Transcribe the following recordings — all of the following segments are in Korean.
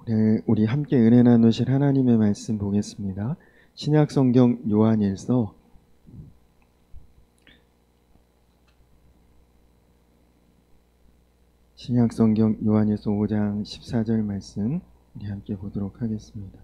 네, 우리 함께 은혜 나누실 하나님의 말씀 보겠습니다. 신약 성경 요한일서 5장 14절 말씀 우리 함께 보도록 하겠습니다.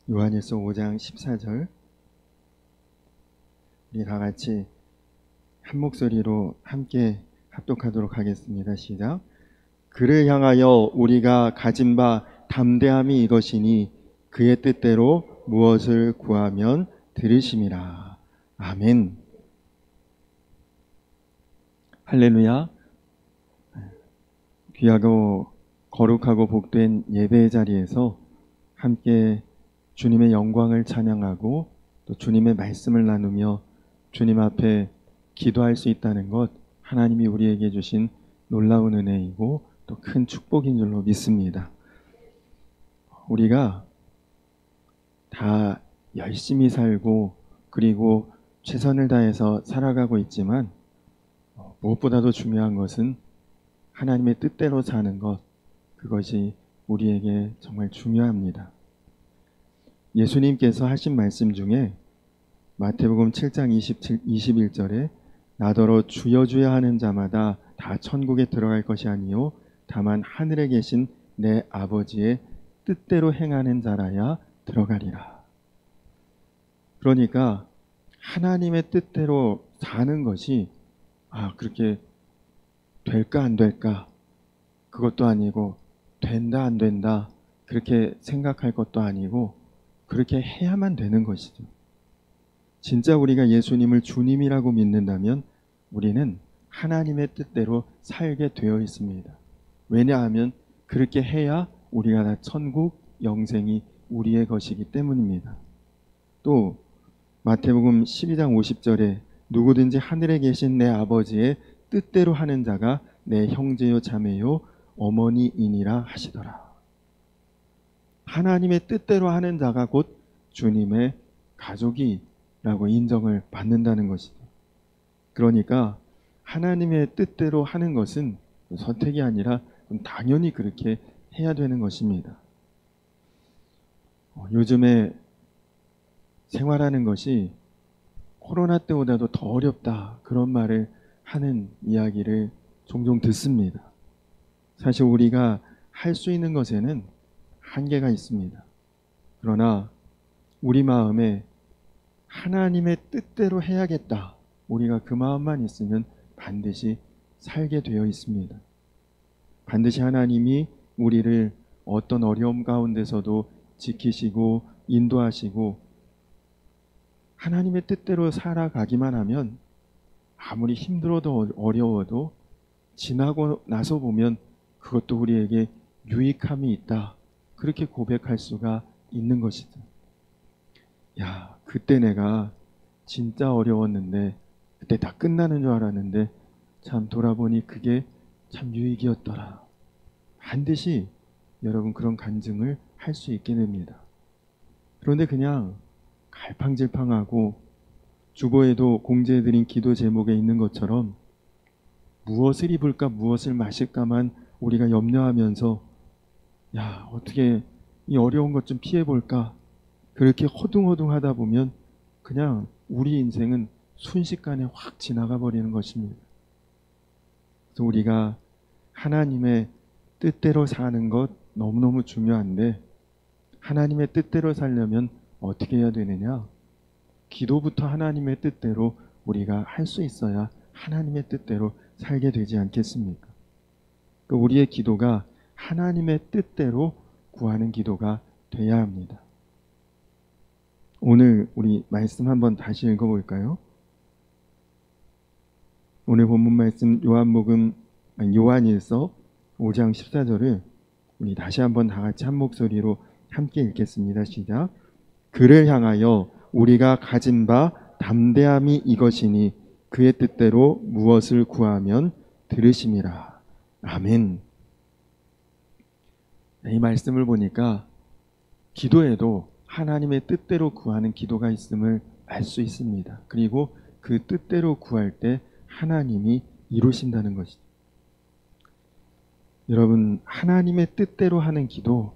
요한일서 5장 14절 우리 다 같이 한 목소리로 함께 합독하도록 하겠습니다. 시작. 그를 향하여 우리가 가진 바 담대함이 이것이니 그의 뜻대로 무엇을 구하면 들으심이라. 아멘. 할렐루야. 귀하고 거룩하고 복된 예배의 자리에서 함께 주님의 영광을 찬양하고 또 주님의 말씀을 나누며 주님 앞에 기도할 수 있다는 것, 하나님이 우리에게 주신 놀라운 은혜이고 또 큰 축복인 줄로 믿습니다. 우리가 다 열심히 살고 그리고 최선을 다해서 살아가고 있지만 무엇보다도 중요한 것은 하나님의 뜻대로 사는 것, 그것이 우리에게 정말 중요합니다. 예수님께서 하신 말씀 중에 마태복음 7장 21절에 나더러 주여 주여 하는 자마다 다 천국에 들어갈 것이 아니요 다만 하늘에 계신 내 아버지의 뜻대로 행하는 자라야 들어가리라. 그러니까 하나님의 뜻대로 사는 것이 그렇게 될까 안 될까 그것도 아니고 된다 안 된다 그렇게 생각할 것도 아니고 그렇게 해야만 되는 것이죠. 진짜 우리가 예수님을 주님이라고 믿는다면 우리는 하나님의 뜻대로 살게 되어 있습니다. 왜냐하면 그렇게 해야 우리가 다 천국 영생이 우리의 것이기 때문입니다. 또 마태복음 12장 50절에 누구든지 하늘에 계신 내 아버지의 뜻대로 하는 자가 내 형제요 자매요 어머니이니라 하시더라. 하나님의 뜻대로 하는 자가 곧 주님의 가족이라고 인정을 받는다는 것이죠. 그러니까 하나님의 뜻대로 하는 것은 선택이 아니라 당연히 그렇게 해야 되는 것입니다. 요즘에 생활하는 것이 코로나 때보다도 더 어렵다 그런 말을 하는 이야기를 종종 듣습니다. 사실 우리가 할 수 있는 것에는 한계가 있습니다. 그러나 우리 마음에 하나님의 뜻대로 해야겠다. 우리가 그 마음만 있으면 반드시 살게 되어 있습니다. 반드시 하나님이 우리를 어떤 어려움 가운데서도 지키시고 인도하시고 하나님의 뜻대로 살아가기만 하면 아무리 힘들어도 어려워도 지나고 나서 보면 그것도 우리에게 유익함이 있다. 그렇게 고백할 수가 있는 것이죠. 그때 내가 진짜 어려웠는데 그때 다 끝나는 줄 알았는데 참 돌아보니 그게 참 유익이었더라. 반드시 여러분 그런 간증을 할 수 있게 됩니다. 그런데 그냥 갈팡질팡하고 주보에도 공지해드린 기도 제목에 있는 것처럼 무엇을 입을까 무엇을 마실까만 우리가 염려하면서 어떻게 이 어려운 것 좀 피해볼까 그렇게 허둥허둥 하다 보면 그냥 우리 인생은 순식간에 확 지나가 버리는 것입니다. 그래서 우리가 하나님의 뜻대로 사는 것 너무너무 중요한데 하나님의 뜻대로 살려면 어떻게 해야 되느냐? 기도부터 하나님의 뜻대로 우리가 할 수 있어야 하나님의 뜻대로 살게 되지 않겠습니까? 우리의 기도가 하나님의 뜻대로 구하는 기도가 돼야 합니다. 오늘 우리 말씀 한번 다시 읽어볼까요? 오늘 본문 말씀 요한일서 5장 14절을 우리 다시 한번 다 같이 한 목소리로 함께 읽겠습니다. 시작. 그를 향하여 우리가 가진 바 담대함이 이것이니 그의 뜻대로 무엇을 구하면 들으심이라. 아멘. 이 말씀을 보니까 기도에도 하나님의 뜻대로 구하는 기도가 있음을 알 수 있습니다. 그리고 그 뜻대로 구할 때 하나님이 이루신다는 것이죠. 여러분, 하나님의 뜻대로 하는 기도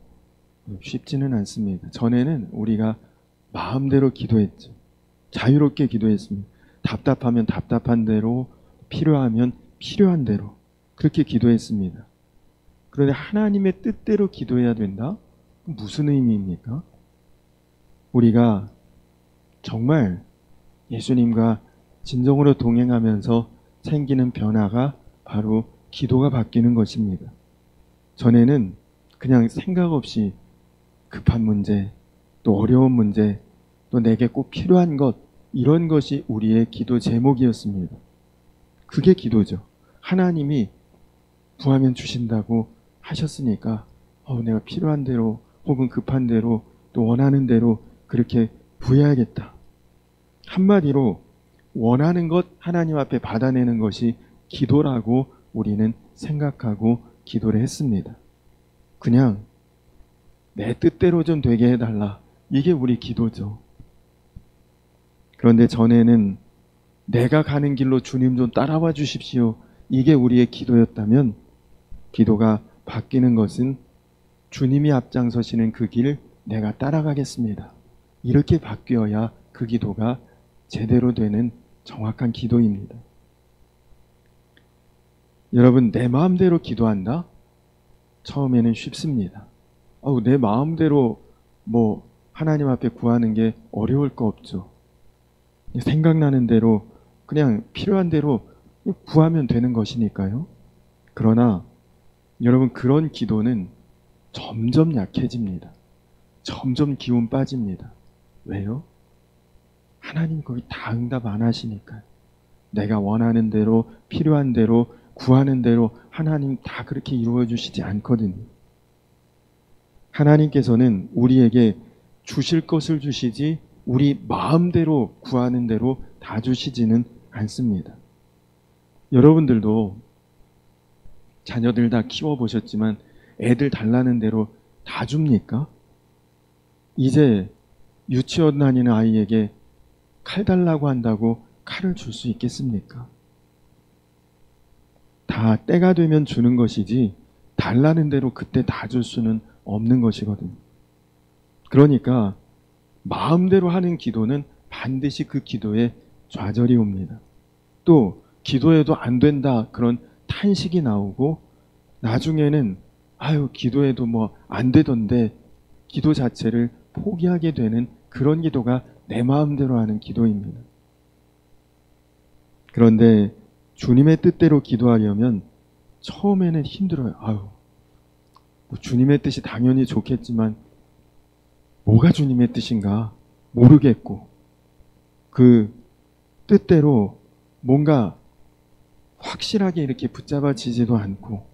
쉽지는 않습니다. 전에는 우리가 마음대로 기도했죠. 자유롭게 기도했습니다. 답답하면 답답한 대로, 필요하면 필요한 대로 그렇게 기도했습니다. 그런데 하나님의 뜻대로 기도해야 된다? 무슨 의미입니까? 우리가 정말 예수님과 진정으로 동행하면서 생기는 변화가 바로 기도가 바뀌는 것입니다. 전에는 그냥 생각 없이 급한 문제, 또 어려운 문제, 또 내게 꼭 필요한 것, 이런 것이 우리의 기도 제목이었습니다. 그게 기도죠. 하나님이 구하면 주신다고 하셨으니까 내가 필요한 대로 혹은 급한 대로 또 원하는 대로 그렇게 구해야겠다. 한마디로 원하는 것 하나님 앞에 받아내는 것이 기도라고 우리는 생각하고 기도를 했습니다. 그냥 내 뜻대로 좀 되게 해달라. 이게 우리 기도죠. 그런데 전에는 내가 가는 길로 주님 좀 따라와 주십시오. 이게 우리의 기도였다면 기도가 바뀌는 것은 주님이 앞장서시는 그 길 내가 따라가겠습니다. 이렇게 바뀌어야 그 기도가 제대로 되는 정확한 기도입니다. 여러분, 내 마음대로 기도한다? 처음에는 쉽습니다. 내 마음대로 하나님 앞에 구하는 게 어려울 거 없죠. 생각나는 대로 그냥 필요한 대로 구하면 되는 것이니까요. 그러나 여러분, 그런 기도는 점점 약해집니다. 점점 기운 빠집니다. 왜요? 하나님 거기 다 응답 안 하시니까요. 내가 원하는 대로 필요한 대로 구하는 대로 하나님 다 그렇게 이루어 주시지 않거든요. 하나님께서는 우리에게 주실 것을 주시지 우리 마음대로 구하는 대로 다 주시지는 않습니다. 여러분들도 자녀들 다 키워보셨지만 애들 달라는 대로 다 줍니까? 이제 유치원 다니는 아이에게 칼 달라고 한다고 칼을 줄 수 있겠습니까? 다 때가 되면 주는 것이지 달라는 대로 그때 다 줄 수는 없는 것이거든요. 그러니까 마음대로 하는 기도는 반드시 그 기도에 좌절이 옵니다. 또 기도해도 안 된다 그런 탄식이 나오고 나중에는 기도해도 안 되던데 기도 자체를 포기하게 되는 그런 기도가 내 마음대로 하는 기도입니다. 그런데 주님의 뜻대로 기도하려면 처음에는 힘들어요. 주님의 뜻이 당연히 좋겠지만 뭐가 주님의 뜻인가 모르겠고 그 뜻대로 뭔가 확실하게 이렇게 붙잡아지지도 않고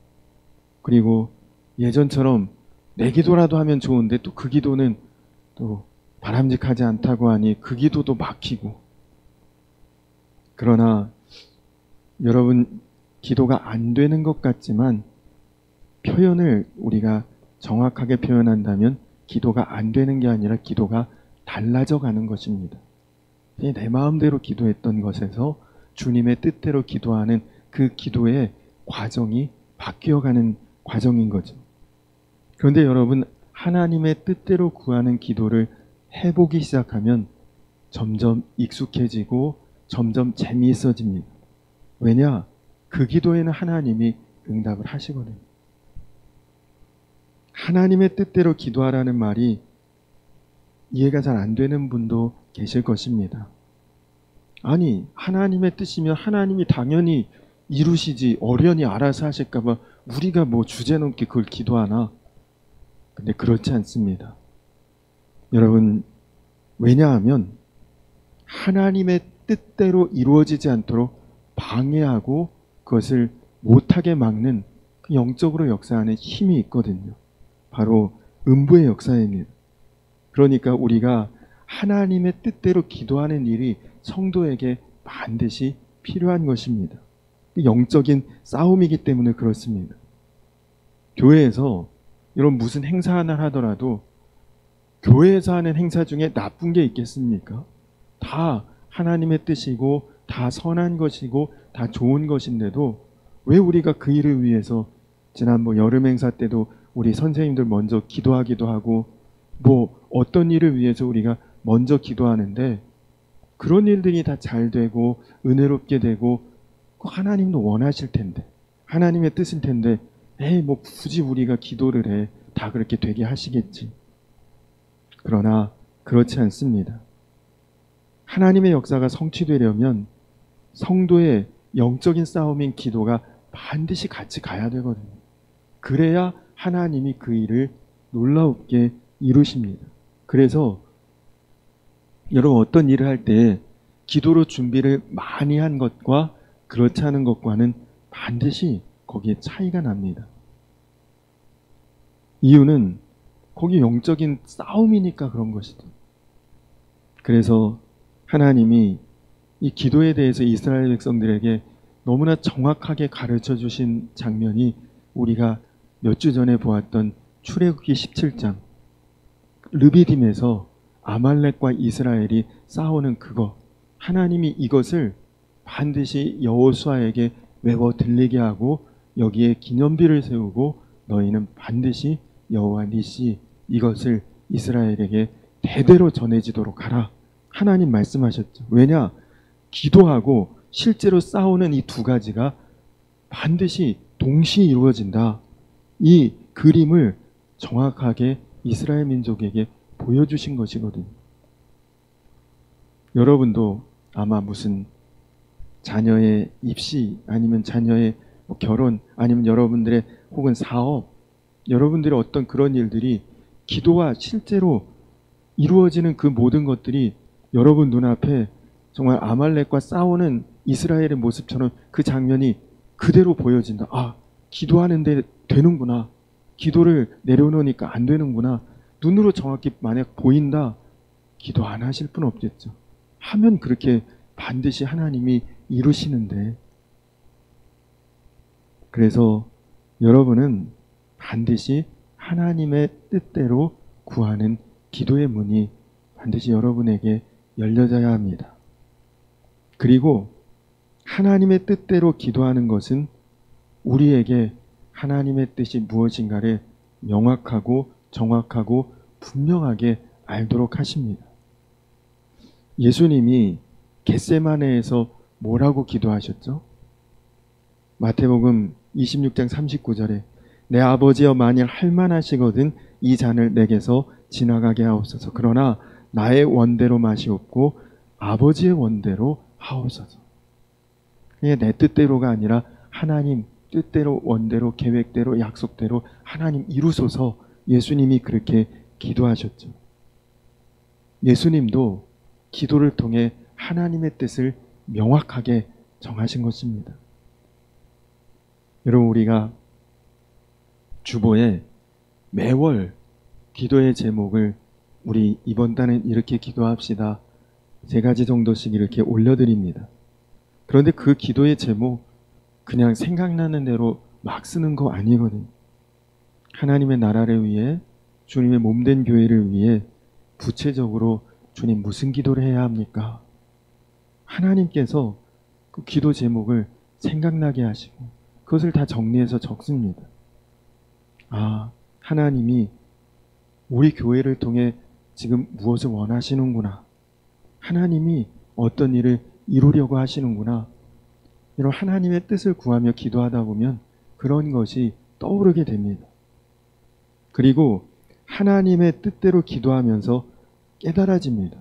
그리고 예전처럼 내 기도라도 하면 좋은데 또 그 기도는 또 바람직하지 않다고 하니 그 기도도 막히고 그러나 여러분 기도가 안 되는 것 같지만 표현을 우리가 정확하게 표현한다면 기도가 안 되는 게 아니라 기도가 달라져 가는 것입니다. 내 마음대로 기도했던 것에서 주님의 뜻대로 기도하는 그 기도의 과정이 바뀌어가는 과정인 거죠. 그런데 여러분 하나님의 뜻대로 구하는 기도를 해보기 시작하면 점점 익숙해지고 점점 재미있어집니다. 왜냐? 그 기도에는 하나님이 응답을 하시거든요. 하나님의 뜻대로 기도하라는 말이 이해가 잘 안 되는 분도 계실 것입니다. 아니, 하나님의 뜻이면 하나님이 당연히 이루시지 어련히 알아서 하실까봐 우리가 주제넘게 그걸 기도하나? 근데 그렇지 않습니다. 여러분, 왜냐하면 하나님의 뜻대로 이루어지지 않도록 방해하고 그것을 못하게 막는 그 영적으로 역사하는 힘이 있거든요. 바로 음부의 역사입니다. 그러니까 우리가 하나님의 뜻대로 기도하는 일이 성도에게 반드시 필요한 것입니다. 영적인 싸움이기 때문에 그렇습니다. 교회에서 이런 무슨 행사 하나 하더라도 교회에서 하는 행사 중에 나쁜 게 있겠습니까? 다 하나님의 뜻이고 다 선한 것이고 다 좋은 것인데도 왜 우리가 그 일을 위해서 지난 여름 행사 때도 우리 선생님들 먼저 기도하기도 하고 어떤 일을 위해서 우리가 먼저 기도하는데 그런 일들이 다 잘 되고 은혜롭게 되고 하나님도 원하실 텐데 하나님의 뜻일 텐데 굳이 우리가 기도를 해 다 그렇게 되게 하시겠지. 그러나 그렇지 않습니다. 하나님의 역사가 성취되려면 성도의 영적인 싸움인 기도가 반드시 같이 가야 되거든요. 그래야 하나님이 그 일을 놀라웁게 이루십니다. 그래서 여러분 어떤 일을 할 때 기도로 준비를 많이 한 것과 그렇지 않은 것과는 반드시 거기에 차이가 납니다. 이유는 거기 영적인 싸움이니까 그런 것이죠. 그래서 하나님이 이 기도에 대해서 이스라엘 백성들에게 너무나 정확하게 가르쳐 주신 장면이 우리가 몇 주 전에 보았던 출애굽기 17장 르비딤에서 아말렉과 이스라엘이 싸우는 그거, 하나님이 이것을 반드시 여호수아에게 외워 들리게 하고 여기에 기념비를 세우고 너희는 반드시 여호와 니시 이것을 이스라엘에게 대대로 전해지도록 하라. 하나님 말씀하셨죠. 왜냐? 기도하고 실제로 싸우는 이 두 가지가 반드시 동시에 이루어진다. 이 그림을 정확하게 이스라엘 민족에게 보여주신 것이거든요. 여러분도 아마 무슨 자녀의 입시 아니면 자녀의 결혼 아니면 여러분들의 혹은 사업 여러분들의 어떤 그런 일들이 기도와 실제로 이루어지는 그 모든 것들이 여러분 눈앞에 정말 아말렉과 싸우는 이스라엘의 모습처럼 그 장면이 그대로 보여진다. 아, 기도하는데 되는구나. 기도를 내려놓으니까 안 되는구나. 눈으로 정확히 만약 보인다. 기도 안 하실 분 없겠죠. 하면 그렇게 반드시 하나님이 이루시는데 그래서 여러분은 반드시 하나님의 뜻대로 구하는 기도의 문이 반드시 여러분에게 열려져야 합니다. 그리고 하나님의 뜻대로 기도하는 것은 우리에게 하나님의 뜻이 무엇인가를 명확하고 정확하고 분명하게 알도록 하십니다. 예수님이 겟세마네에서 뭐라고 기도하셨죠? 마태복음 26장 39절에 내 아버지여 만일 할만하시거든 이 잔을 내게서 지나가게 하옵소서. 그러나 나의 원대로 마시옵고 아버지의 원대로 하옵소서. 내 뜻대로가 아니라 하나님 뜻대로 원대로 계획대로 약속대로 하나님 이루소서. 예수님이 그렇게 기도하셨죠. 예수님도 기도를 통해 하나님의 뜻을 명확하게 정하신 것입니다. 여러분 우리가 주보에 매월 기도의 제목을 우리 이번 달은 이렇게 기도합시다. 3가지 정도씩 이렇게 올려드립니다. 그런데 그 기도의 제목 그냥 생각나는 대로 막 쓰는 거 아니거든요. 하나님의 나라를 위해 주님의 몸된 교회를 위해 구체적으로 주님 무슨 기도를 해야 합니까? 하나님께서 그 기도 제목을 생각나게 하시고 그것을 다 정리해서 적습니다. 아, 하나님이 우리 교회를 통해 지금 무엇을 원하시는구나. 하나님이 어떤 일을 이루려고 하시는구나. 이런 하나님의 뜻을 구하며 기도하다 보면 그런 것이 떠오르게 됩니다. 그리고 하나님의 뜻대로 기도하면서 깨달아집니다.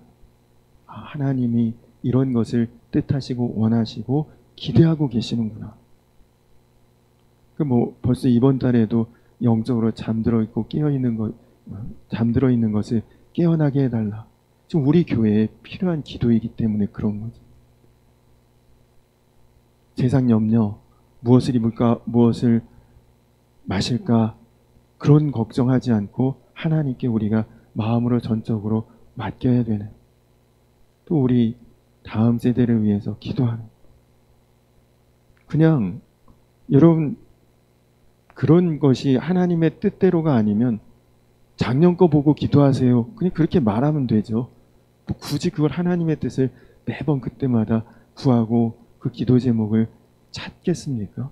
아, 하나님이 이런 것을 뜻하시고 원하시고 기대하고 계시는구나. 벌써 이번 달에도 영적으로 잠들어 있고 잠들어 있는 것을 깨어나게 해달라. 지금 우리 교회에 필요한 기도이기 때문에 그런 거죠. 세상 염려, 무엇을 입을까, 무엇을 마실까, 그런 걱정하지 않고 하나님께 우리가 마음으로 전적으로 맡겨야 되는, 또 우리 다음 세대를 위해서 기도하는, 그냥 여러분 그런 것이 하나님의 뜻대로가 아니면 작년 거 보고 기도하세요. 그냥 그렇게 말하면 되죠. 뭐 굳이 그걸 하나님의 뜻을 매번 그때마다 구하고 그 기도 제목을 찾겠습니까?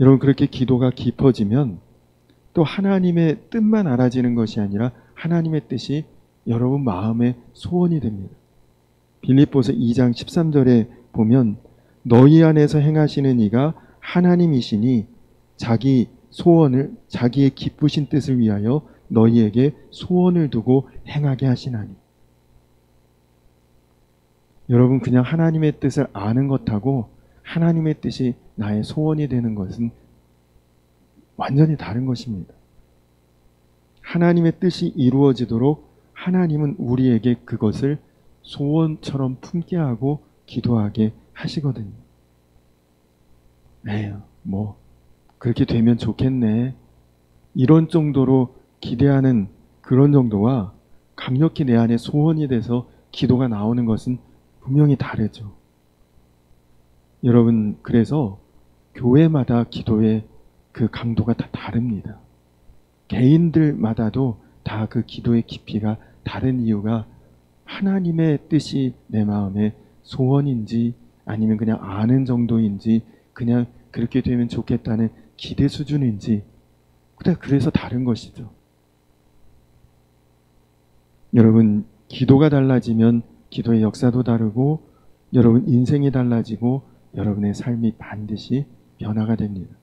여러분 그렇게 기도가 깊어지면 또 하나님의 뜻만 알아지는 것이 아니라 하나님의 뜻이 여러분 마음의 소원이 됩니다. 빌립보서 2장 13절에 보면 너희 안에서 행하시는 이가 하나님이시니 자기 소원을 자기의 기쁘신 뜻을 위하여 너희에게 소원을 두고 행하게 하시나니. 여러분 그냥 하나님의 뜻을 아는 것하고 하나님의 뜻이 나의 소원이 되는 것은 완전히 다른 것입니다. 하나님의 뜻이 이루어지도록 하나님은 우리에게 그것을 소원처럼 품게 하고 기도하게 하시거든요. 에휴, 뭐 그렇게 되면 좋겠네. 이런 정도로 기대하는 그런 정도와 강력히 내 안에 소원이 돼서 기도가 나오는 것은 분명히 다르죠. 여러분 그래서 교회마다 기도의 그 강도가 다 다릅니다. 개인들마다도 다 그 기도의 깊이가 다른 이유가 하나님의 뜻이 내 마음의 소원인지 아니면 그냥 아는 정도인지 그냥 그렇게 되면 좋겠다는 기대 수준인지 그래서 다른 것이죠. 여러분 기도가 달라지면 기도의 역사도 다르고 여러분 인생이 달라지고 여러분의 삶이 반드시 변화가 됩니다.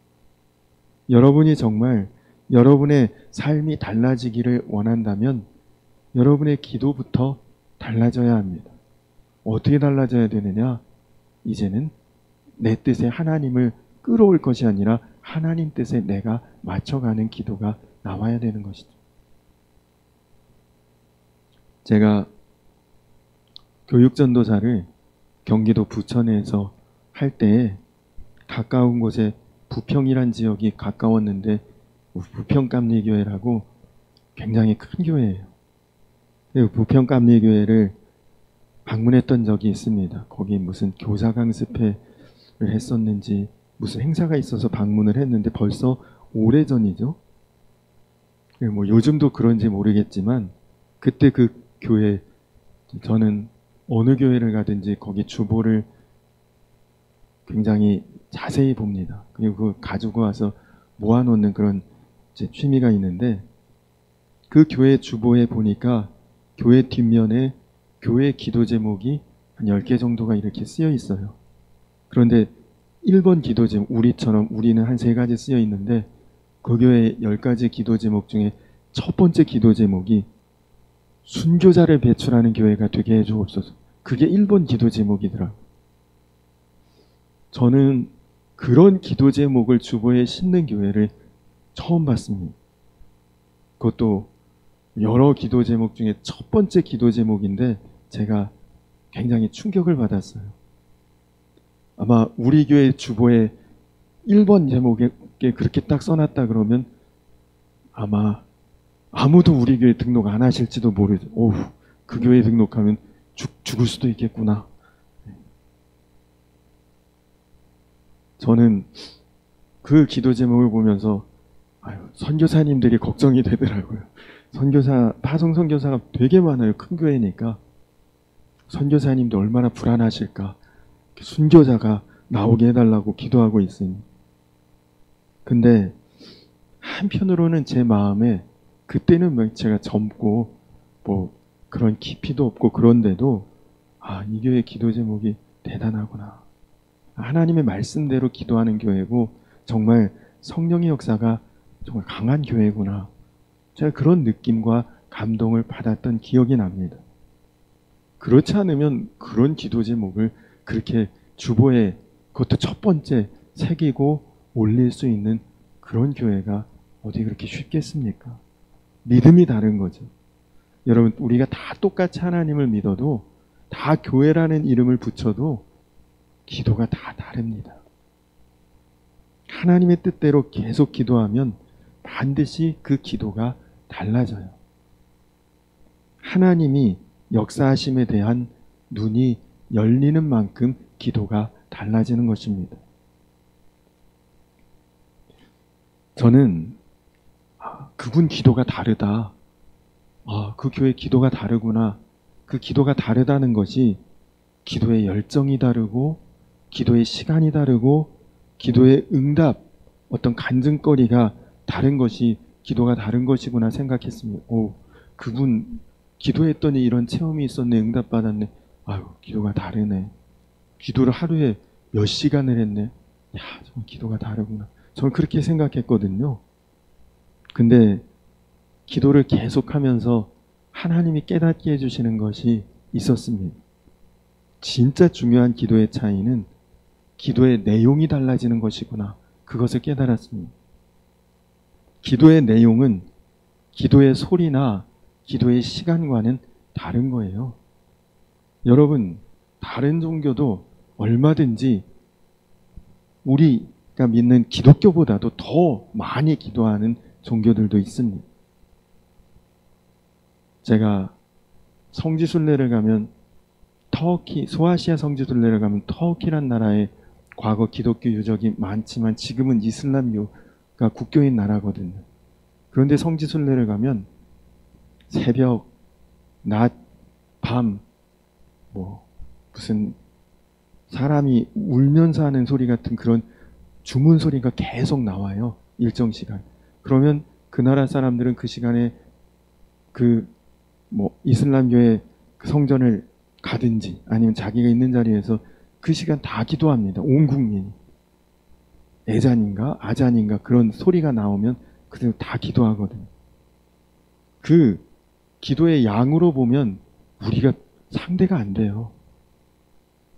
여러분이 정말 여러분의 삶이 달라지기를 원한다면 여러분의 기도부터 달라져야 합니다. 어떻게 달라져야 되느냐? 이제는 내 뜻에 하나님을 끌어올 것이 아니라 하나님 뜻에 내가 맞춰가는 기도가 나와야 되는 것이죠. 제가 교육전도사를 경기도 부천에서 할 때에 가까운 곳에 부평이란 지역이 가까웠는데 부평감리교회라고 굉장히 큰 교회예요. 부평감리교회를 방문했던 적이 있습니다. 거기 무슨 교사 강습회를 했었는지 무슨 행사가 있어서 방문을 했는데 벌써 오래전이죠. 뭐 요즘도 그런지 모르겠지만 그때 그 교회 저는 어느 교회를 가든지 거기 주보를 굉장히 자세히 봅니다. 그리고 그거 가지고 와서 모아놓는 그런 제 취미가 있는데 그 교회 주보에 보니까 교회 뒷면에 교회 기도 제목이 한 10개 정도가 이렇게 쓰여 있어요. 그런데 1번 기도 제목, 우리는 한 3가지 쓰여 있는데 그 교회 10가지 기도 제목 중에 첫 번째 기도 제목이 순교자를 배출하는 교회가 되게 해주옵소서. 그게 1번 기도 제목이더라고요. 저는 그런 기도 제목을 주보에 싣는 교회를 처음 봤습니다. 그것도 여러 기도 제목 중에 첫 번째 기도 제목인데 제가 굉장히 충격을 받았어요. 아마 우리 교회 주보에 1번 제목에 그렇게 딱 써놨다 그러면 아마 아무도 우리 교회 등록 안 하실지도 모르죠. 오우, 그 교회 등록하면 죽을 수도 있겠구나. 저는 그 기도 제목을 보면서 선교사님들이 걱정이 되더라고요. 파송 선교사가 되게 많아요. 큰 교회니까. 선교사님도 얼마나 불안하실까. 순교자가 나오게 해달라고 기도하고 있으니. 근데 한편으로는 제 마음에 그때는 제가 젊고 뭐 그런 깊이도 없고 그런데도 이 교회 기도 제목이 대단하구나. 하나님의 말씀대로 기도하는 교회고 정말 성령의 역사가 정말 강한 교회구나. 제가 그런 느낌과 감동을 받았던 기억이 납니다. 그렇지 않으면 그런 기도 제목을 그렇게 주보에 그것도 첫 번째 새기고 올릴 수 있는 그런 교회가 어디 그렇게 쉽겠습니까? 믿음이 다른 거죠. 여러분 우리가 다 똑같이 하나님을 믿어도 다 교회라는 이름을 붙여도 기도가 다 다릅니다. 하나님의 뜻대로 계속 기도하면 반드시 그 기도가 달라져요. 하나님이 역사하심에 대한 눈이 열리는 만큼 기도가 달라지는 것입니다. 저는 그분 기도가 다르다. 그 교회 기도가 다르구나. 그 기도가 다르다는 것이 기도의 열정이 다르고 기도의 시간이 다르고 기도의 응답, 어떤 간증거리가 다른 것이 기도가 다른 것이구나 생각했습니다. 그분 기도했더니 이런 체험이 있었네. 응답받았네. 기도가 다르네. 기도를 하루에 몇 시간을 했네. 정말 기도가 다르구나. 저는 그렇게 생각했거든요. 근데 기도를 계속하면서 하나님이 깨닫게 해주시는 것이 있었습니다. 진짜 중요한 기도의 차이는 기도의 내용이 달라지는 것이구나. 그것을 깨달았습니다. 기도의 내용은 기도의 소리나 기도의 시간과는 다른 거예요. 여러분, 다른 종교도 얼마든지 우리가 믿는 기독교보다도 더 많이 기도하는 종교들도 있습니다. 제가 성지순례를 가면 소아시아 성지순례를 가면 터키란 나라에 과거 기독교 유적이 많지만 지금은 이슬람교가 국교인 나라거든요. 그런데 성지순례를 가면 새벽, 낮, 밤, 무슨 사람이 울면서 하는 소리 같은 그런 주문 소리가 계속 나와요. 일정 시간. 그러면 그 나라 사람들은 그 시간에 이슬람교의 그 성전을 가든지 아니면 자기가 있는 자리에서 그 시간 다 기도합니다. 온 국민이. 애잔인가 아잔인가 그런 소리가 나오면 그대로 다 기도하거든요. 그 기도의 양으로 보면 우리가 상대가 안 돼요.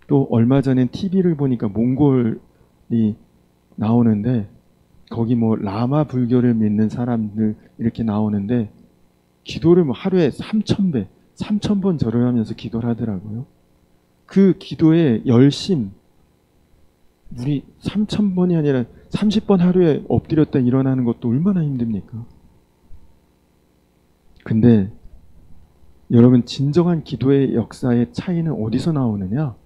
또 얼마 전엔 TV를 보니까 몽골이 나오는데 거기 라마 불교를 믿는 사람들 이렇게 나오는데 기도를 하루에 3,000배, 3,000번 절을 하면서 기도를 하더라고요. 그 기도의 열심, 우리 3,000번이 아니라 30번 하루에 엎드렸다 일어나는 것도 얼마나 힘듭니까? 근데 여러분, 진정한 기도의 역사의 차이는 어디서 나오느냐?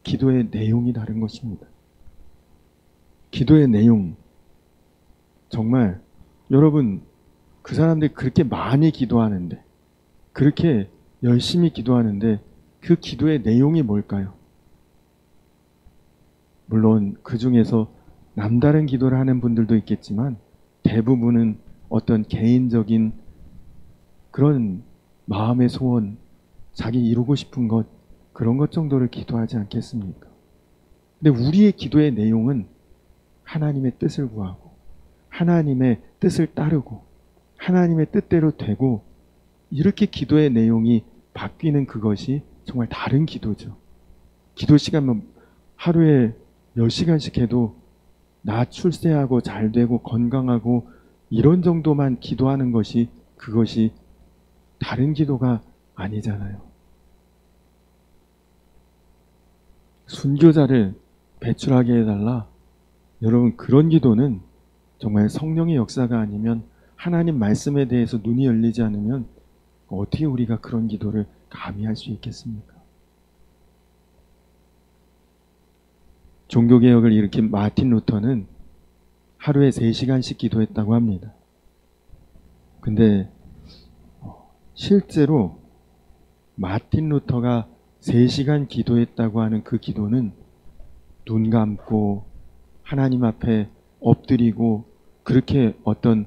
기도의 내용이 다른 것입니다. 기도의 내용. 정말 여러분, 그 사람들이 그렇게 많이 기도하는데, 그렇게 열심히 기도하는데 그 기도의 내용이 뭘까요? 물론 그 중에서 남다른 기도를 하는 분들도 있겠지만 대부분은 어떤 개인적인 그런 마음의 소원, 자기 이루고 싶은 것, 그런 것 정도를 기도하지 않겠습니까? 근데 우리의 기도의 내용은 하나님의 뜻을 구하고 하나님의 뜻을 따르고 하나님의 뜻대로 되고, 이렇게 기도의 내용이 바뀌는 그것이 정말 다른 기도죠. 기도 시간만 하루에 몇 시간씩 해도 나 출세하고 잘 되고 건강하고 이런 정도만 기도하는 것이 그것이 다른 기도가 아니잖아요. 순교자를 배출하게 해달라. 여러분, 그런 기도는 정말 성령의 역사가 아니면, 하나님 말씀에 대해서 눈이 열리지 않으면 어떻게 우리가 그런 기도를 감히 할 수 있겠습니까? 종교개혁을 일으킨 마틴 루터는 하루에 3시간씩 기도했다고 합니다. 근데 실제로 마틴 루터가 3시간 기도했다고 하는 그 기도는 눈 감고 하나님 앞에 엎드리고 그렇게 어떤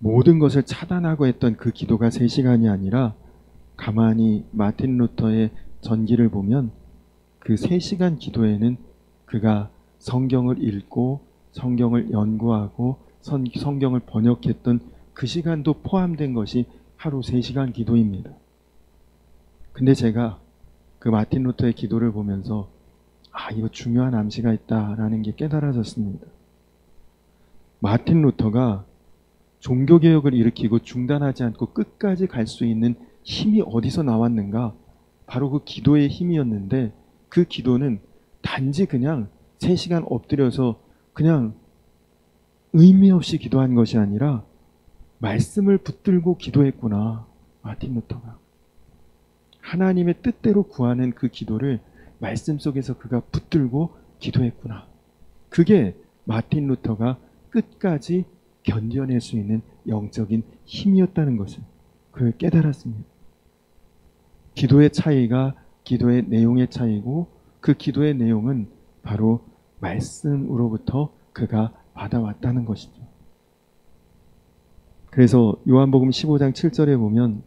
모든 것을 차단하고 했던 그 기도가 3시간이 아니라, 가만히 마틴 루터의 전기를 보면 그 3시간 기도에는 그가 성경을 읽고 성경을 연구하고 성경을 번역했던 그 시간도 포함된 것이 하루 3시간 기도입니다. 근데 제가 그 마틴 루터의 기도를 보면서 이거 중요한 암시가 있다라는 게 깨달아졌습니다. 마틴 루터가 종교개혁을 일으키고 중단하지 않고 끝까지 갈 수 있는 힘이 어디서 나왔는가? 바로 그 기도의 힘이었는데, 그 기도는 단지 그냥 3시간 엎드려서 그냥 의미 없이 기도한 것이 아니라 말씀을 붙들고 기도했구나. 마틴 루터가 하나님의 뜻대로 구하는 그 기도를 말씀 속에서 그가 붙들고 기도했구나. 그게 마틴 루터가 끝까지 견뎌낼 수 있는 영적인 힘이었다는 것을 그를 깨달았습니다. 기도의 차이가 기도의 내용의 차이고, 그 기도의 내용은 바로 말씀으로부터 그가 받아왔다는 것이죠. 그래서 요한복음 15장 7절에 보면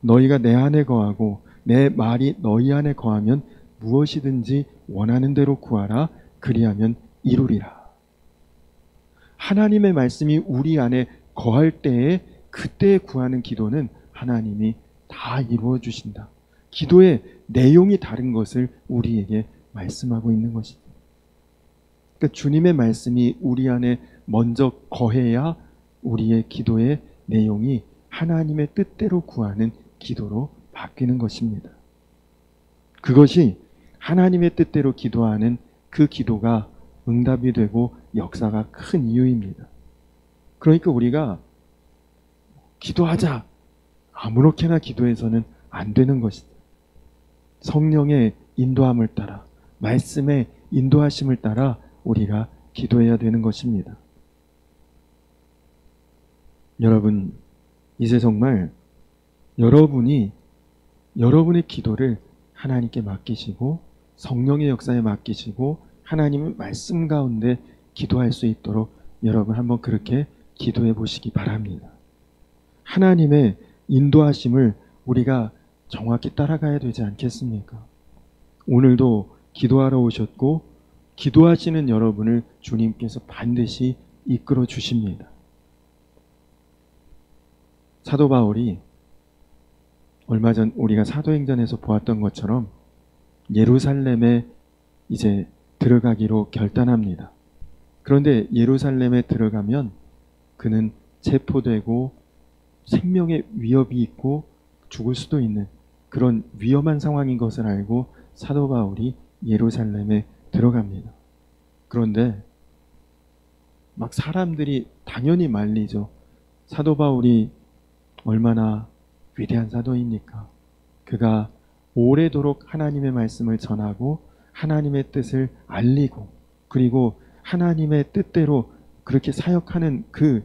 너희가 내 안에 거하고 내 말이 너희 안에 거하면 무엇이든지 원하는 대로 구하라. 그리하면 이루리라. 하나님의 말씀이 우리 안에 거할 때에 그때 구하는 기도는 하나님이 다 이루어 주신다. 기도의 내용이 다른 것을 우리에게 말씀하고 있는 것이다. 그러니까 주님의 말씀이 우리 안에 먼저 거해야 우리의 기도의 내용이 하나님의 뜻대로 구하는 기도로 바뀌는 것입니다. 그것이 하나님의 뜻대로 기도하는 그 기도가 응답이 되고 역사가 큰 이유입니다. 그러니까 우리가 기도하자, 아무렇게나 기도해서는 안 되는 것이다. 성령의 인도함을 따라, 말씀의 인도하심을 따라 우리가 기도해야 되는 것입니다. 여러분, 이제 정말 여러분이 여러분의 기도를 하나님께 맡기시고 성령의 역사에 맡기시고 하나님의 말씀 가운데 기도할 수 있도록 여러분 한번 그렇게 기도해 보시기 바랍니다. 하나님의 인도하심을 우리가 정확히 따라가야 되지 않겠습니까? 오늘도 기도하러 오셨고 기도하시는 여러분을 주님께서 반드시 이끌어 주십니다. 사도 바울이 얼마 전 우리가 사도행전에서 보았던 것처럼 예루살렘에 이제 들어가기로 결단합니다. 그런데 예루살렘에 들어가면 그는 체포되고 생명의 위협이 있고 죽을 수도 있는 그런 위험한 상황인 것을 알고 사도 바울이 예루살렘에 들어갑니다. 그런데 막 사람들이 당연히 말리죠. 사도 바울이 얼마나 위대한 사도입니까? 그가 오래도록 하나님의 말씀을 전하고 하나님의 뜻을 알리고 그리고 하나님의 뜻대로 그렇게 사역하는 그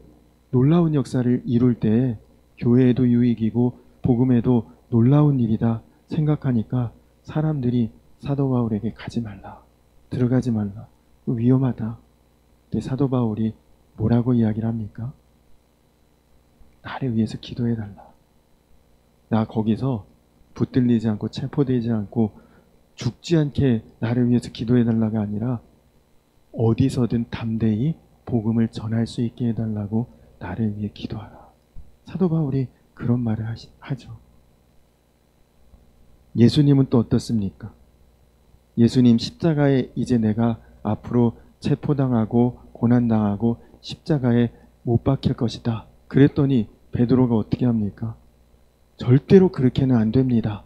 놀라운 역사를 이룰 때에 교회에도 유익이고 복음에도 놀라운 일이다 생각하니까 사람들이 사도 바울에게 가지 말라, 들어가지 말라, 위험하다. 근데 사도 바울이 뭐라고 이야기를 합니까? 나를 위해서 기도해달라. 나 거기서 붙들리지 않고 체포되지 않고 죽지 않게 나를 위해서 기도해달라가 아니라 어디서든 담대히 복음을 전할 수 있게 해달라고 나를 위해 기도하라. 사도 바울이 그런 말을 하죠. 예수님은 또 어떻습니까? 예수님 십자가에 이제 내가 앞으로 체포당하고 고난당하고 십자가에 못 박힐 것이다. 그랬더니 베드로가 어떻게 합니까? 절대로 그렇게는 안 됩니다.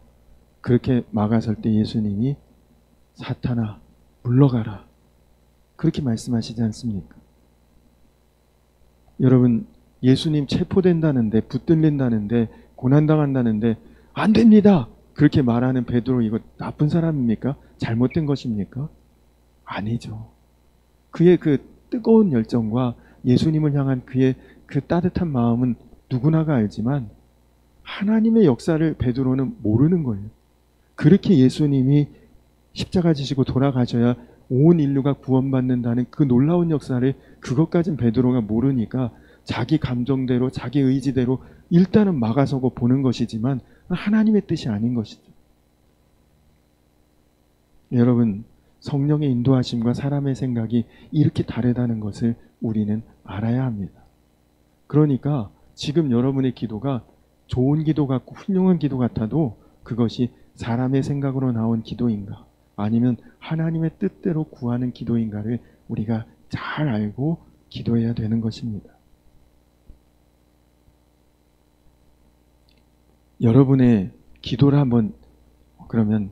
그렇게 막아설 때 예수님이 사탄아 물러가라. 그렇게 말씀하시지 않습니까? 여러분, 예수님 체포된다는데 붙들린다는데 고난당한다는데 안 됩니다. 그렇게 말하는 베드로 이거 나쁜 사람입니까? 잘못된 것입니까? 아니죠. 그의 그 뜨거운 열정과 예수님을 향한 그의 그 따뜻한 마음은 누구나가 알지만 하나님의 역사를 베드로는 모르는 거예요. 그렇게 예수님이 십자가 지시고 돌아가셔야 온 인류가 구원받는다는 그 놀라운 역사를 그것까진 베드로가 모르니까 자기 감정대로 자기 의지대로 일단은 막아서고 보는 것이지만 하나님의 뜻이 아닌 것이죠. 여러분, 성령의 인도하심과 사람의 생각이 이렇게 다르다는 것을 우리는 알아야 합니다. 그러니까 지금 여러분의 기도가 좋은 기도 같고 훌륭한 기도 같아도 그것이 사람의 생각으로 나온 기도인가 아니면 하나님의 뜻대로 구하는 기도인가를 우리가 잘 알고 기도해야 되는 것입니다. 여러분의 기도를 한번 그러면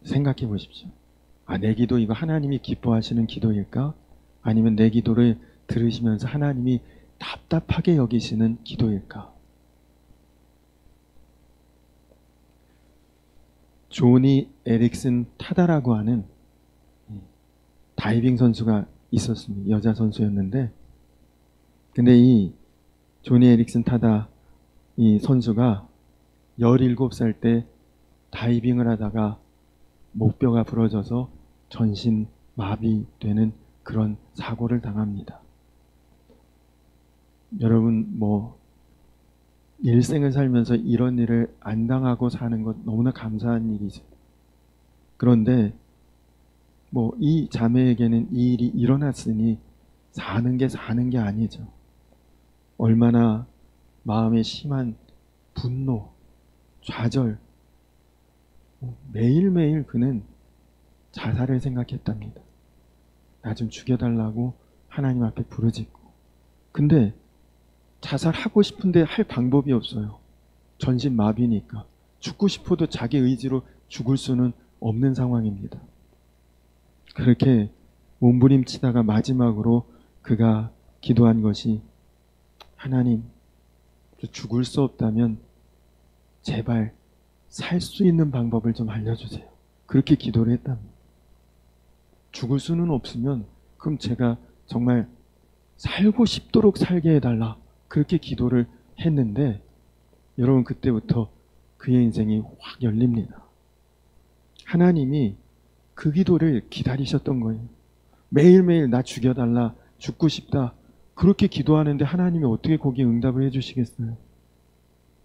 생각해 보십시오. 내 기도 이거 하나님이 기뻐하시는 기도일까? 아니면 내 기도를 들으시면서 하나님이 답답하게 여기시는 기도일까? 조니 에릭슨 타다라고 하는 다이빙 선수가 있었습니다. 여자 선수였는데, 근데 이 조니 에릭슨 타다 이 선수가 17살 때 다이빙을 하다가 목뼈가 부러져서 전신 마비되는 그런 사고를 당합니다. 여러분, 일생을 살면서 이런 일을 안 당하고 사는 것 너무나 감사한 일이죠. 그런데 이 자매에게는 이 일이 일어났으니 사는 게 아니죠. 얼마나 마음에 심한 분노, 좌절, 매일매일 그는 자살을 생각했답니다. 나 좀 죽여달라고 하나님 앞에 부르짖고. 근데 자살하고 싶은데 할 방법이 없어요. 전신 마비니까. 죽고 싶어도 자기 의지로 죽을 수는 없는 상황입니다. 그렇게 몸부림치다가 마지막으로 그가 기도한 것이, 하나님, 죽을 수 없다면 제발 살 수 있는 방법을 좀 알려주세요. 그렇게 기도를 했답니다. 죽을 수는 없으면 그럼 제가 정말 살고 싶도록 살게 해달라. 그렇게 기도를 했는데, 여러분, 그때부터 그의 인생이 확 열립니다. 하나님이 그 기도를 기다리셨던 거예요. 매일매일 나 죽여달라, 죽고 싶다, 그렇게 기도하는데 하나님이 어떻게 거기에 응답을 해주시겠어요?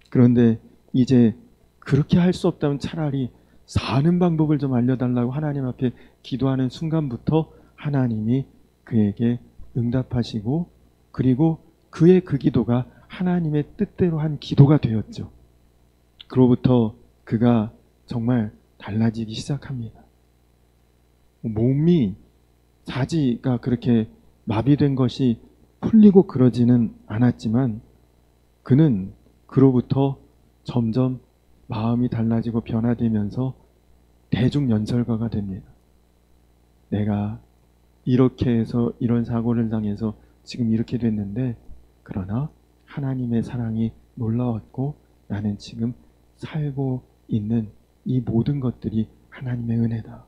그런데 이제 그렇게 할 수 없다면 차라리 사는 방법을 좀 알려달라고 하나님 앞에 기도하는 순간부터 하나님이 그에게 응답하시고, 그리고 그의 그 기도가 하나님의 뜻대로 한 기도가 되었죠. 그로부터 그가 정말 달라지기 시작합니다. 몸이, 사지가 그렇게 마비된 것이 풀리고 그러지는 않았지만 그는 그로부터 점점 마음이 달라지고 변화되면서 대중연설가가 됩니다. 내가 이렇게 해서 이런 사고를 당해서 지금 이렇게 됐는데, 그러나 하나님의 사랑이 놀라웠고 나는 지금 살고 있는 이 모든 것들이 하나님의 은혜다.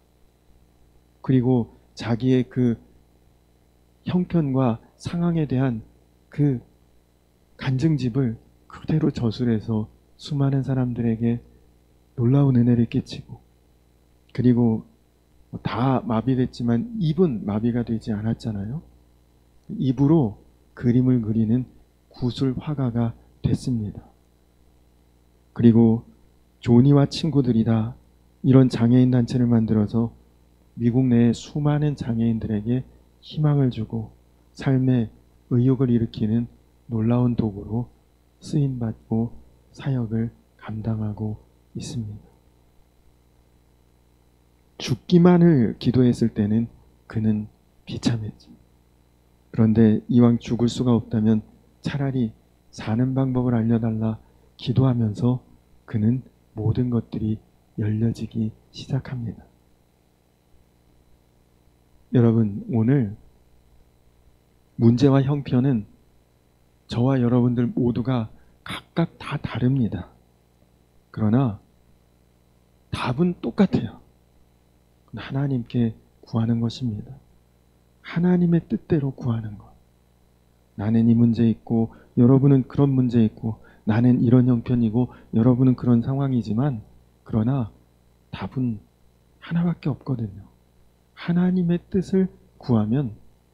그리고 자기의 그 형편과 상황에 대한 그 간증집을 그대로 저술해서 수많은 사람들에게 놀라운 은혜를 끼치고, 그리고 다 마비됐지만 입은 마비가 되지 않았잖아요. 입으로 그림을 그리는 구술 화가가 됐습니다. 그리고 조니와 친구들이 다 이런 장애인 단체를 만들어서 미국 내의 수많은 장애인들에게 희망을 주고 삶의 의욕을 일으키는 놀라운 도구로 쓰임받고 사역을 감당하고 있습니다. 죽기만을 기도했을 때는 그는 비참했죠. 그런데 이왕 죽을 수가 없다면 차라리 사는 방법을 알려달라 기도하면서 그는 모든 것들이 열려지기 시작합니다. 여러분, 오늘 문제와 형편은 저와 여러분들 모두가 각각 다 다릅니다. 그러나 답은 똑같아요. 하나님께 구하는 것입니다. 하나님의 뜻대로 구하는 것. 나는 이 문제 있고 여러분은 그런 문제 있고 나는 이런 형편이고 여러분은 그런 상황이지만, 그러나 답은 하나밖에 없거든요. 하나님의 뜻을 구하면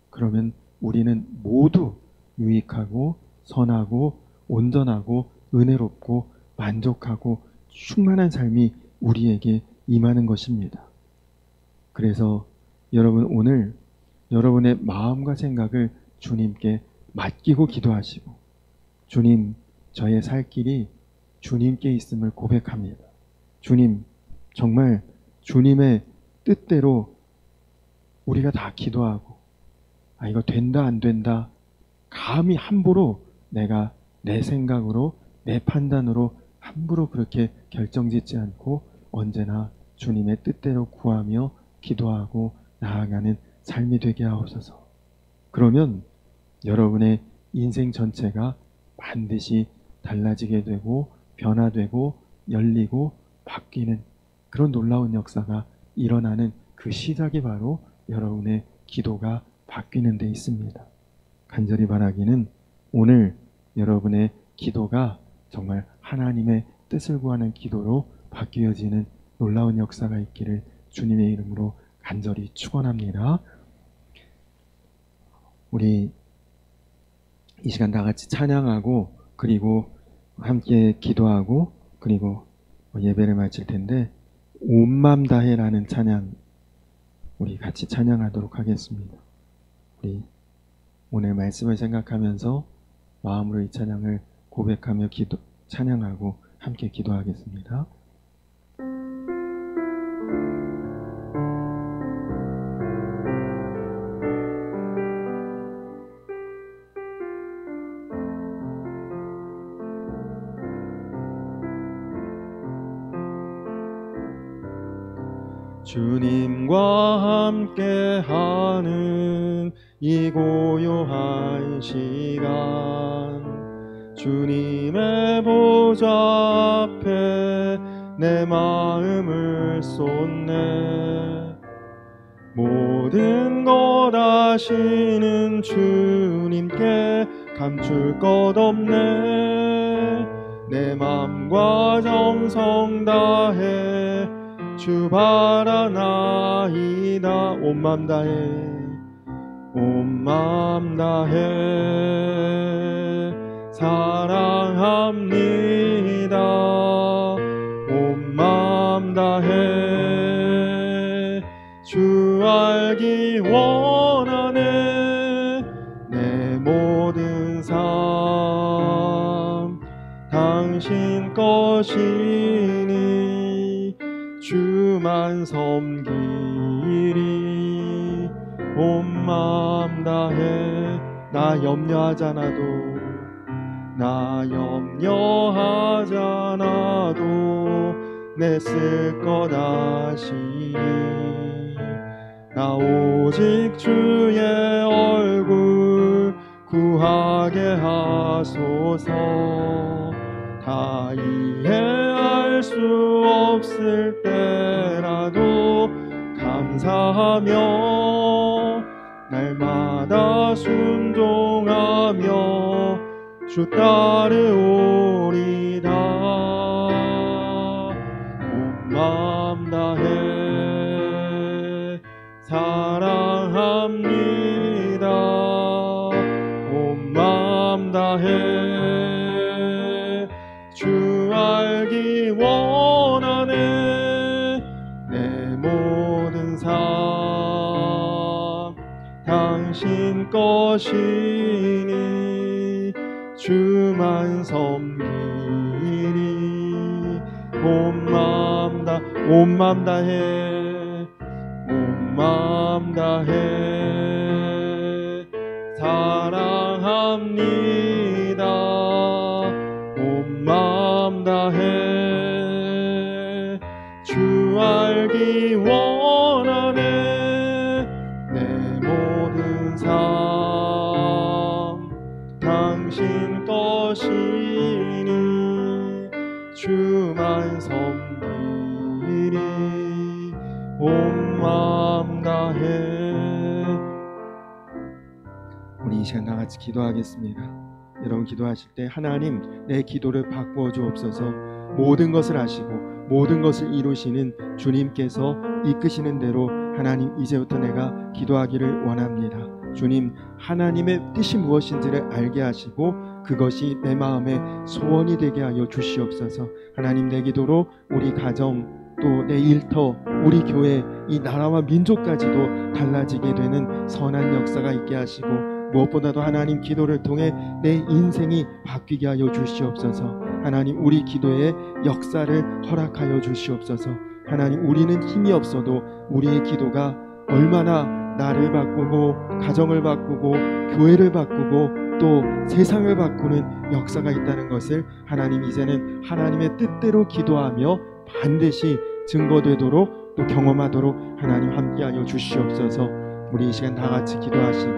그러면 우리는 모두 유익하고 선하고 온전하고 은혜롭고 만족하고 충만한 삶이 우리에게 임하는 것입니다. 그래서 여러분, 오늘 여러분의 마음과 생각을 주님께 맡기고 기도하시고, 주님, 저의 살 길이 주님께 있음을 고백합니다. 주님, 정말 주님의 뜻대로 우리가 다 기도하고, 이거 된다 안 된다 감히 함부로 내가 내 생각으로 내 판단으로 함부로 그렇게 결정짓지 않고 언제나 주님의 뜻대로 구하며 기도하고 나아가는 삶이 되게 하옵소서. 그러면 여러분의 인생 전체가 반드시 달라지게 되고 변화되고 열리고 바뀌는 그런 놀라운 역사가 일어나는 그 시작이 바로 여러분의 기도가 바뀌는 데 있습니다. 간절히 바라기는 오늘 여러분의 기도가 정말 하나님의 뜻을 구하는 기도로 바뀌어지는 놀라운 역사가 있기를 주님의 이름으로 간절히 축원합니다. 우리 이 시간 다 같이 찬양하고 그리고 함께 기도하고 그리고 예배를 마칠 텐데 온 맘 다해라는 찬양 우리 같이 찬양하도록 하겠습니다. 우리 오늘 말씀을 생각하면서 마음으로 이 찬양을 고백하며 찬양하고 함께 기도하겠습니다. 주님과 함께하는 이 고요한 시간 주님의 보좌 앞에 내 마음을 쏟네 모든 것 아시는 주님께 감출 것 없네 내 맘과 정성 다해 주 바라나이다 온 맘 다해 온 맘 다해 사랑합니다 온 맘 다해 주 알기 원하네 내 모든 삶 당신 것이니 주만 섬기리 온 마음 다해 나 염려하잖아도 내 쓸 것 아시니 나 오직 주의 얼굴 구하게 하소서 다 이해할 수 없을 때라도 감사하며 날마다 순종하며 주 따르오리다 온 마음 다해 사랑합니다 온 마음 다해 주 알기 원하네 내 모든 삶 당신 것이니 주만 섬기리 온 맘 다해 온 맘 다해 사랑합니다 온 맘 다해 주 알기 원하네 내 모든 삶 당신 것이니 주만 섬기리 온 마음 다해 우리 이 시간 다 같이 기도하겠습니다. 여러분 기도하실 때 하나님 내 기도를 바꾸어 주옵소서 모든 것을 아시고 모든 것을 이루시는 주님께서 이끄시는 대로 하나님 이제부터 내가 기도하기를 원합니다. 주님 하나님의 뜻이 무엇인지를 알게 하시고 그것이 내 마음의 소원이 되게 하여 주시옵소서. 하나님 내 기도로 우리 가정 또 내 일터 우리 교회 이 나라와 민족까지도 달라지게 되는 선한 역사가 있게 하시고 무엇보다도 하나님 기도를 통해 내 인생이 바뀌게 하여 주시옵소서. 하나님 우리 기도의 역사를 허락하여 주시옵소서. 하나님 우리는 힘이 없어도 우리의 기도가 얼마나 나를 바꾸고 가정을 바꾸고 교회를 바꾸고 또 세상을 바꾸는 역사가 있다는 것을 하나님 이제는 하나님의 뜻대로 기도하며 반드시 증거되도록 또 경험하도록 하나님 함께하여 주시옵소서. 우리 이 시간 다 같이 기도하시고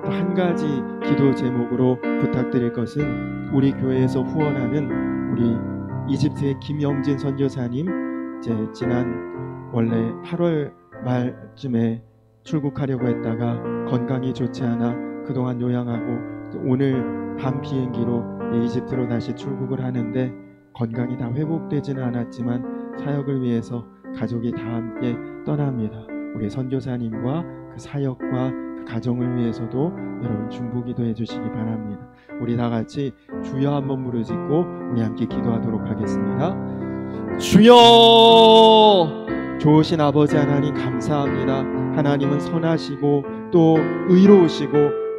또 한 가지 기도 제목으로 부탁드릴 것은 우리 교회에서 후원하는 우리 이집트의 김영진 선교사님 이제 지난 원래 8월 말쯤에 출국하려고 했다가 건강이 좋지 않아 그동안 요양하고 오늘 밤 비행기로 이집트로 다시 출국을 하는데 건강이 다 회복되지는 않았지만 사역을 위해서 가족이 다 함께 떠납니다. 우리 선교사님과 그 사역과 그 가정을 위해서도 여러분 중보기도해 주시기 바랍니다. 우리 다 같이 주여 한번 부르짖고 우리 함께 기도하도록 하겠습니다. 주여! 좋으신 아버지 하나님 감사합니다. 하나님은 선하시고 또 의로우시고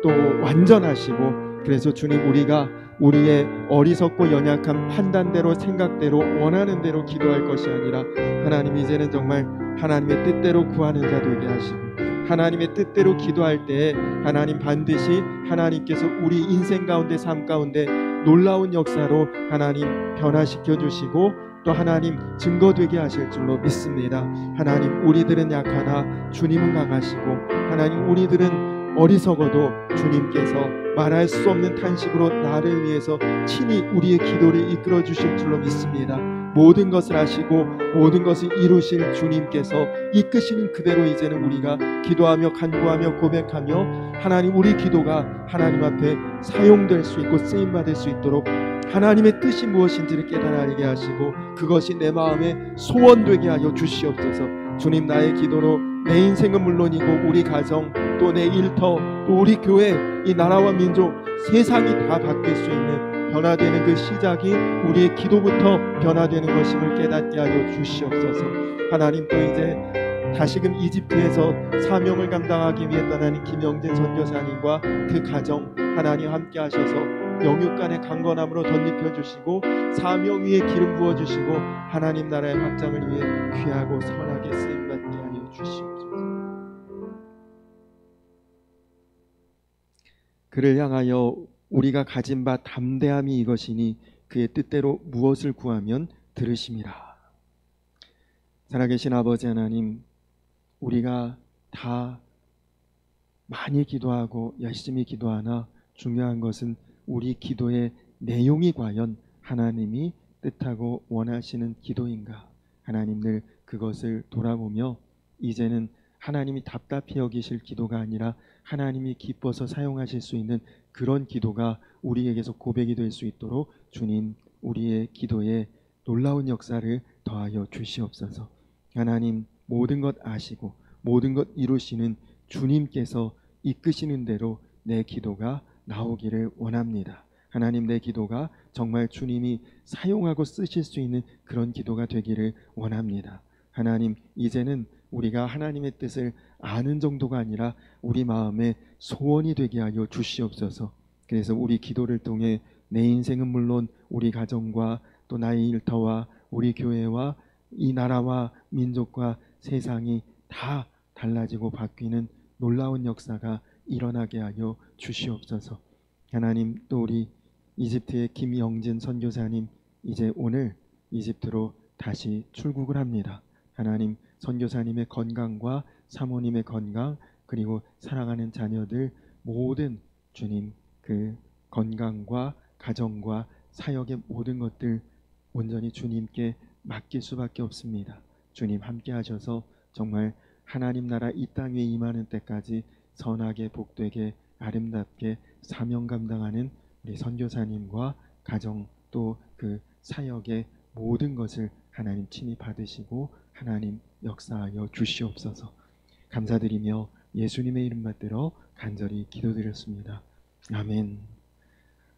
또 완전하시고, 그래서 주님, 우리가 우리의 어리석고 연약한 판단대로 생각대로 원하는 대로 기도할 것이 아니라 하나님 이제는 정말 하나님의 뜻대로 구하는 자 되게 하시고, 하나님의 뜻대로 기도할 때에 하나님 반드시 하나님께서 우리 인생 가운데 삶 가운데 놀라운 역사로 하나님 변화시켜 주시고 또 하나님 증거되게 하실 줄로 믿습니다. 하나님, 우리들은 약하나 주님은 강하시고, 하나님 우리들은 어리석어도 주님께서 말할 수 없는 탄식으로 나를 위해서 친히 우리의 기도를 이끌어 주실 줄로 믿습니다. 모든 것을 하시고 모든 것을 이루실 주님께서 이끄시는 그대로 이제는 우리가 기도하며 간구하며 고백하며 하나님 우리 기도가 하나님 앞에 사용될 수 있고 쓰임받을 수 있도록 하나님의 뜻이 무엇인지를 깨달게 하시고 그것이 내 마음에 소원되게 하여 주시옵소서. 주님, 나의 기도로 내 인생은 물론이고 우리 가정 또 내 일터 또 우리 교회 이 나라와 민족 세상이 다 바뀔 수 있는 변화되는 그 시작이 우리의 기도부터 변화되는 것임을 깨닫게 하여 주시옵소서. 하나님, 또 이제 다시금 이집트에서 사명을 감당하기 위해 떠나는 김영진 선교사님과 그 가정 하나님 함께 하셔서 영육간의 강건함으로 덧입혀 주시고 사명 위에 기름 부어 주시고 하나님 나라의 확장을 위해 귀하고 선하게 쓰임받게 하여 주시옵소서. 그를 향하여 우리가 가진 바 담대함이 이것이니 그의 뜻대로 무엇을 구하면 들으심이라. 살아계신 아버지 하나님, 우리가 다 많이 기도하고 열심히 기도하나 중요한 것은 우리 기도의 내용이 과연 하나님이 뜻하고 원하시는 기도인가. 하나님 늘 그것을 돌아보며 이제는 하나님이 답답히 여기실 기도가 아니라 하나님이 기뻐서 사용하실 수 있는 그런 기도가 우리에게서 고백이 될 수 있도록 주님, 우리의 기도에 놀라운 역사를 더하여 주시옵소서. 하나님, 모든 것 아시고 모든 것 이루시는 주님께서 이끄시는 대로 내 기도가 나오기를 원합니다. 하나님, 내 기도가 정말 주님이 사용하고 쓰실 수 있는 그런 기도가 되기를 원합니다. 하나님, 이제는 우리가 하나님의 뜻을 아는 정도가 아니라 우리 마음에 소원이 되게 하여 주시옵소서. 그래서 우리 기도를 통해 내 인생은 물론 우리 가정과 또 나의 일터와 우리 교회와 이 나라와 민족과 세상이 다 달라지고 바뀌는 놀라운 역사가 일어나게 하여 주시옵소서. 하나님, 또 우리 이집트의 김영진 선교사님 이제 오늘 이집트로 다시 출국을 합니다. 하나님, 선교사님의 건강과 사모님의 건강 그리고 사랑하는 자녀들 모든 주님 그 건강과 가정과 사역의 모든 것들 온전히 주님께 맡길 수밖에 없습니다. 주님 함께 하셔서 정말 하나님 나라 이 땅 위에 임하는 때까지 선하게 복되게 아름답게 사명 감당하는 우리 선교사님과 가정 또 그 사역의 모든 것을 하나님 친히 받으시고 하나님 역사하여 주시옵소서. 감사드리며 예수님의 이름 받들어 간절히 기도드렸습니다. 아멘.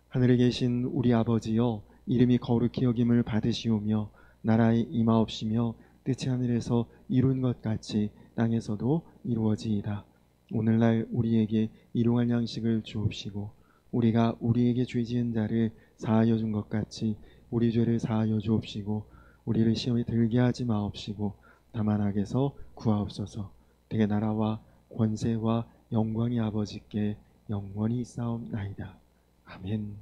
하늘에 계신 우리 아버지여, 이름이 거룩히 여김을 받으시오며 나라에 임하옵시며 뜻이 하늘에서 이룬 것 같이 땅에서도 이루어지이다. 오늘날 우리에게 일용할 양식을 주옵시고 우리가 우리에게 죄 지은 자를 사하여 준 것 같이 우리 죄를 사하여 주옵시고 우리를 시험에 들게 하지 마옵시고 다만 악에서 구하옵소서. 대개 나라와 권세와 영광이 아버지께 영원히 있사옵나이다. 아멘.